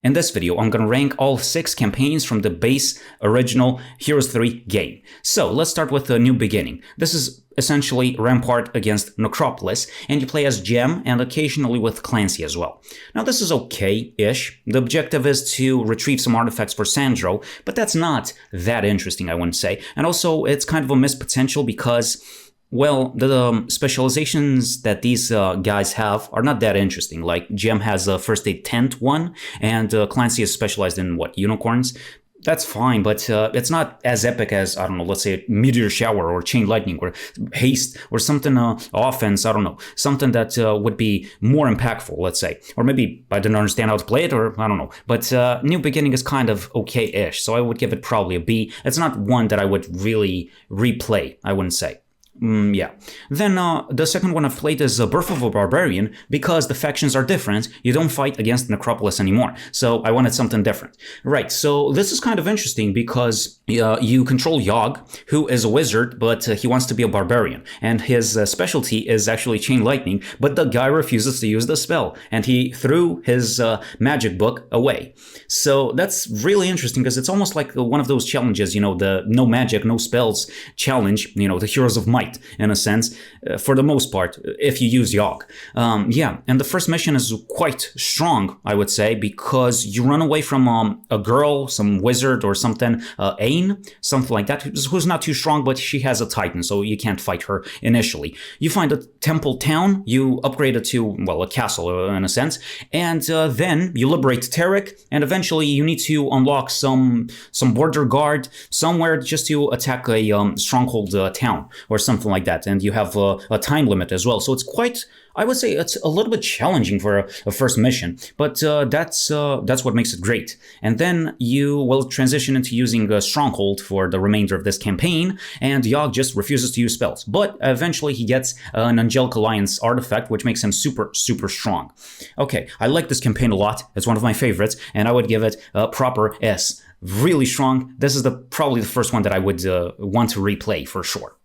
In this video, I'm going to rank all 6 campaigns from the base original Heroes 3 game. So let's start with the New Beginning. This is essentially Rampart against Necropolis, and you play as Gem and occasionally with Clancy as well. Now this is okay-ish. The objective is to retrieve some artifacts for Sandro, but that's not that interesting, I wouldn't say. And also, it's kind of a missed potential because, well, the specializations that these guys have are not that interesting. Like, Gem has a first aid tent one, and Clancy is specialized in, what, unicorns? That's fine, but it's not as epic as, I don't know, let's say Meteor Shower or Chain Lightning or Haste or something, offense, I don't know, something that would be more impactful, let's say. Or maybe I didn't understand how to play it, or I don't know. But New Beginning is kind of okay-ish, so I would give it probably a B. It's not one that I would really replay, I wouldn't say. Yeah. Then the second one I've played is Birth of a Barbarian. Because the factions are different, you don't fight against Necropolis anymore. So I wanted something different. Right, so this is kind of interesting because you control Yogg, who is a wizard, but he wants to be a barbarian. And his specialty is actually Chain Lightning, but the guy refuses to use the spell. And he threw his magic book away. So that's really interesting because it's almost like one of those challenges, you know, the no magic, no spells challenge, you know, the Heroes of Might. In a sense, for the most part, if you use Yogg. Yeah, and the first mission is quite strong, I would say, because you run away from a girl, some wizard or something, Ain, something like that, who's not too strong, but she has a titan, so you can't fight her initially. You find a temple town, you upgrade it to, well, a castle in a sense, and then you liberate Taric, and eventually you need to unlock some border guard somewhere just to attack a stronghold town or something like that, and you have a time limit as well. So it's quite, I would say it's a little bit challenging for a first mission, but that's what makes it great. And then you will transition into using a Stronghold for the remainder of this campaign, and Yogg just refuses to use spells. But eventually he gets an Angelic Alliance artifact, which makes him super, super strong. Okay, I like this campaign a lot. It's one of my favorites, and I would give it a proper S. Really strong. This is probably the first one that I would want to replay for sure.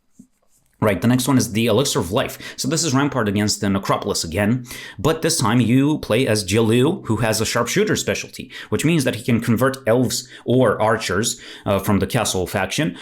Right, the next one is the Elixir of Life. So this is Rampart against the Necropolis again, but this time you play as Jilu, who has a sharpshooter specialty, which means that he can convert elves or archers from the castle faction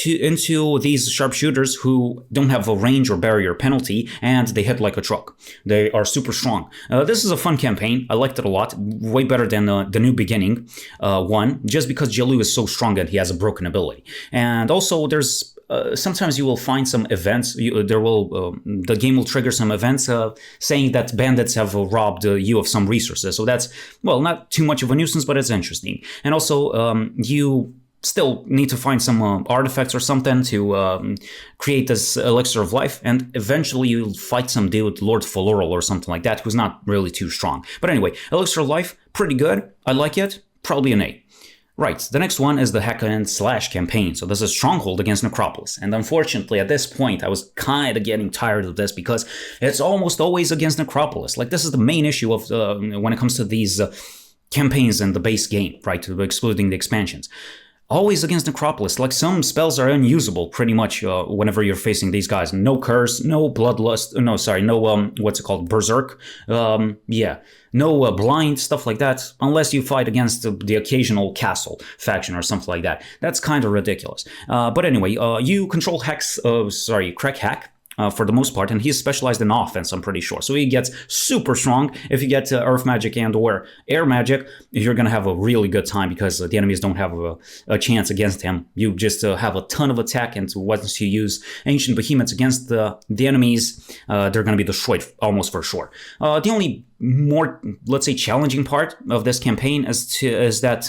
into these sharpshooters who don't have a range or barrier penalty, and they hit like a truck. They are super strong. This is a fun campaign. I liked it a lot, way better than the New Beginning one, just because Jilu is so strong and he has a broken ability. And also there's sometimes you will find some events. The game will trigger some events saying that bandits have robbed you of some resources. So that's, well, not too much of a nuisance, but it's interesting. And also, you still need to find some artifacts or something to create this Elixir of Life, and eventually you'll fight some dude, Lord Faloral or something like that, who's not really too strong. But anyway, Elixir of Life, pretty good. I like it. Probably an A. Right, the next one is the Hack and Slash campaign. So this is Stronghold against Necropolis. And unfortunately, at this point, I was kind of getting tired of this because it's almost always against Necropolis. Like, this is the main issue of when it comes to these campaigns in the base game, right, excluding the expansions. Always against Necropolis. Like, some spells are unusable pretty much whenever you're facing these guys. No Curse, no Bloodlust, no, what's it called, Berserk. Yeah, no Blind, stuff like that, unless you fight against the occasional castle faction or something like that. That's kind of ridiculous. But anyway, you control Crack Hack. For the most part, and he's specialized in offense, I'm pretty sure. So he gets super strong. If you get Earth Magic and or Air Magic, you're going to have a really good time because the enemies don't have a chance against him. You just have a ton of attack, and once you use Ancient Behemoths against the enemies, they're going to be destroyed almost for sure. The only more, let's say, challenging part of this campaign is that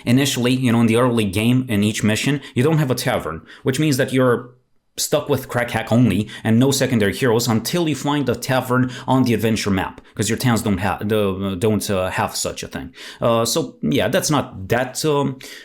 initially, you know, in the early game, in each mission, you don't have a tavern, which means that you're stuck with Crack Hack only and no secondary heroes until you find a tavern on the adventure map, because your towns don't have such a thing. So yeah, that's not that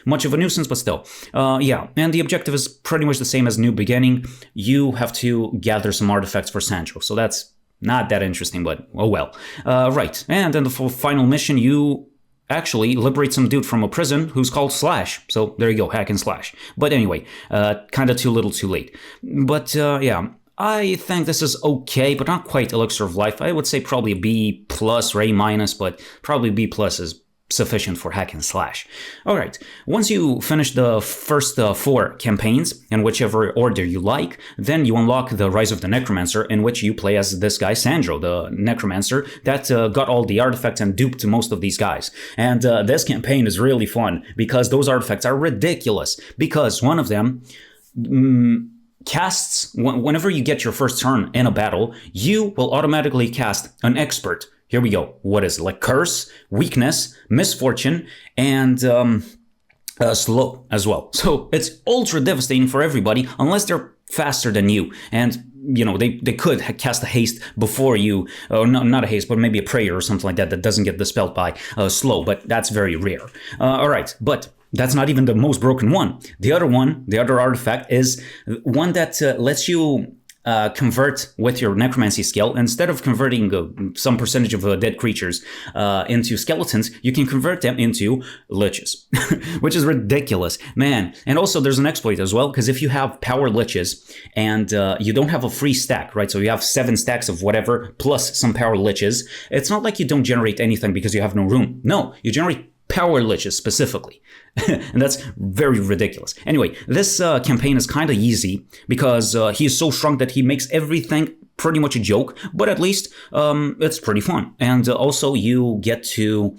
much of a nuisance, but still. Yeah, and the objective is pretty much the same as New Beginning. You have to gather some artifacts for Sandro, so that's not that interesting, but oh well. Right, and then the final mission, you actually liberate some dude from a prison who's called Slash. So there you go, Hack and Slash. But anyway, kind of too little too late. But yeah, I think this is okay, but not quite Elixir of Life. I would say probably B plus or A minus, but probably B plus is sufficient for hack and slash. All right, once you finish the first 4 campaigns in whichever order you like, then you unlock the Rise of the Necromancer, in which you play as this guy Sandro, the Necromancer that got all the artifacts and duped most of these guys. And this campaign is really fun because those artifacts are ridiculous, because one of them casts, whenever you get your first turn in a battle, you will automatically cast an expert. Here we go. What is it? Like curse, weakness, misfortune, and slow as well. So it's ultra devastating for everybody unless they're faster than you. And you know, they could cast a haste before you, or no, not a haste, but maybe a prayer or something like that that doesn't get dispelled by slow, but that's very rare. All right, but that's not even the most broken one. The other one, the other artifact, is one that lets you convert with your necromancy skill. Instead of converting some percentage of dead creatures into skeletons, you can convert them into liches, which is ridiculous, man. And also there's an exploit as well, because if you have power liches and you don't have a free stack, right? So you have 7 stacks of whatever plus some power liches. It's not like you don't generate anything because you have no room. No, you generate power liches specifically. And that's very ridiculous. Anyway, this campaign is kind of easy because he is so strong that he makes everything pretty much a joke, but at least it's pretty fun. And also you get to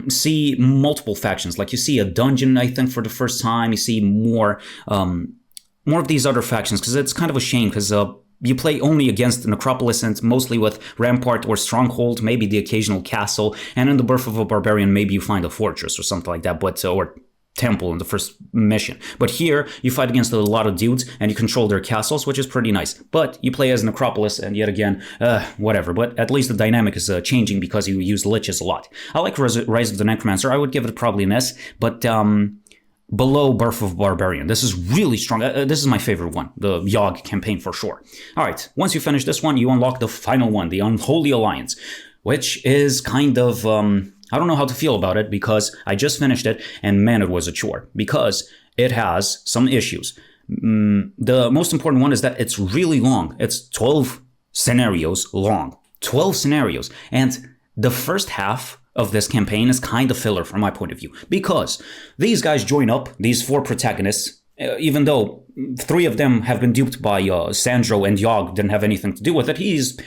see multiple factions. Like you see a dungeon, I think, for the first time. You see more of these other factions, because it's kind of a shame, because you play only against Necropolis and mostly with Rampart or Stronghold, maybe the occasional castle, and in the Birth of a Barbarian, maybe you find a fortress or something like that, but or temple in the first mission. But here, you fight against a lot of dudes, and you control their castles, which is pretty nice. But you play as Necropolis, and yet again, whatever. But at least the dynamic is changing because you use liches a lot. I like Rise of the Necromancer. I would give it probably an S, but below Birth of Barbarian. This is really strong. This is my favorite one, the Yogg campaign for sure. All right, once you finish this one, you unlock the final one, the Unholy Alliance, which is kind of, I don't know how to feel about it because I just finished it and man, it was a chore because it has some issues. The most important one is that it's really long. It's 12 scenarios long. 12 scenarios. And the first half of this campaign is kind of filler from my point of view, because these guys join up, these 4 protagonists, even though 3 of them have been duped by Sandro and Yogg, didn't have anything to do with it. He's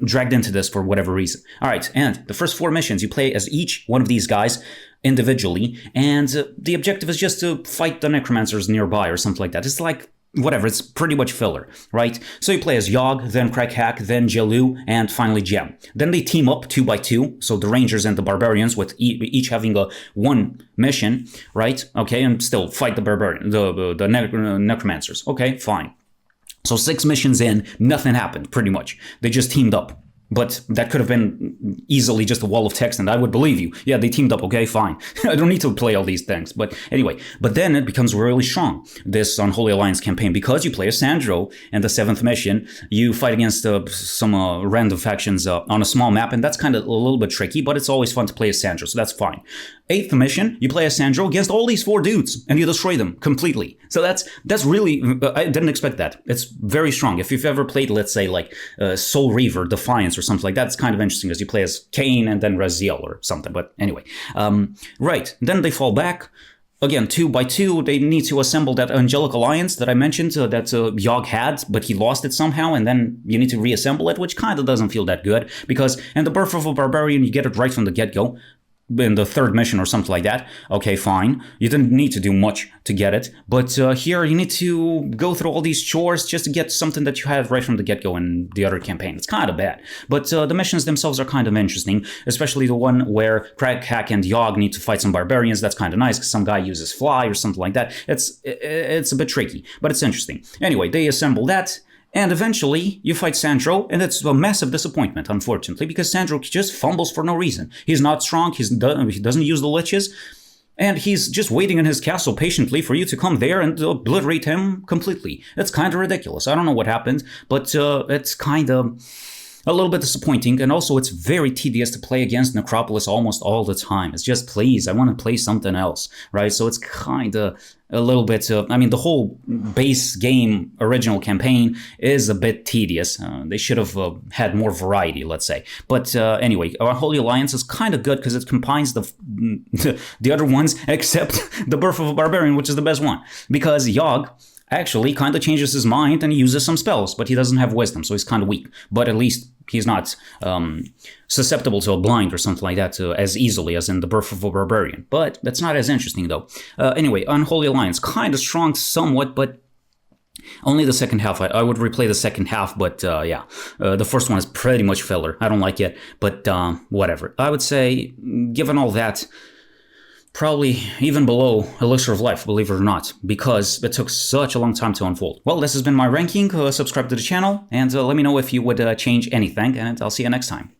dragged into this for whatever reason. All right, and the first 4 missions, you play as each one of these guys individually, and the objective is just to fight the necromancers nearby or something like that. It's like, whatever, it's pretty much filler, right? So you play as Yogg, then Crackhack, then Jelou, and finally Gem. Then they team up 2 by 2, so the Rangers and the Barbarians, with each having a 1 mission, right? Okay, and still fight the Barbarian, the Necromancers. Okay, fine. So 6 missions in, nothing happened, pretty much. They just teamed up. But that could have been easily just a wall of text, and I would believe you. Yeah, they teamed up, okay, fine. I don't need to play all these things. But anyway, but then it becomes really strong, this Unholy Alliance campaign, because you play as Sandro in the 7th mission. You fight against some random factions on a small map, and that's kind of a little bit tricky, but it's always fun to play as Sandro, so that's fine. 8th mission, you play as Sandro against all these 4 dudes, and you destroy them completely. So that's really, I didn't expect that. It's very strong. If you've ever played, let's say, like Soul Reaver, Defiance, or something like that, it's kind of interesting, as you play as Cain and then Raziel or something. But anyway, right. Then they fall back. Again, 2 by 2, they need to assemble that Angelic Alliance that I mentioned that Yogg had, but he lost it somehow, and then you need to reassemble it, which kind of doesn't feel that good, because in the Birth of a Barbarian, you get it right from the get-go. In the 3rd mission or something like that, okay, fine. You didn't need to do much to get it, but here you need to go through all these chores just to get something that you had right from the get-go in the other campaign. It's kind of bad, but the missions themselves are kind of interesting, especially the one where Crackhack and Yogg need to fight some barbarians. That's kind of nice, because some guy uses fly or something like that. It's a bit tricky, but it's interesting. Anyway, they assemble that. And eventually, you fight Sandro, and it's a massive disappointment, unfortunately, because Sandro just fumbles for no reason. He's not strong, he doesn't use the liches, and he's just waiting in his castle patiently for you to come there and obliterate him completely. It's kind of ridiculous. I don't know what happened, but it's kind of a little bit disappointing, and also it's very tedious to play against Necropolis almost all the time. It's just, please, I want to play something else, right? So it's kind of a little bit, I mean, the whole base game original campaign is a bit tedious. They should have had more variety, let's say. But anyway, Unholy Alliance is kind of good because it combines the other ones, except the Birth of a Barbarian, which is the best one. Because Yogg actually kind of changes his mind and he uses some spells, but he doesn't have wisdom, so he's kind of weak. But at least he's not susceptible to a blind or something like that as easily as in the Birth of a Barbarian. But that's not as interesting, though. Anyway, Unholy Alliance, kind of strong somewhat, but only the second half. I would replay the second half, but yeah. The first one is pretty much filler. I don't like it, but whatever. I would say, given all that, probably even below Elixir of Life, believe it or not, because it took such a long time to unfold. Well, this has been my ranking. Subscribe to the channel, and let me know if you would change anything, and I'll see you next time.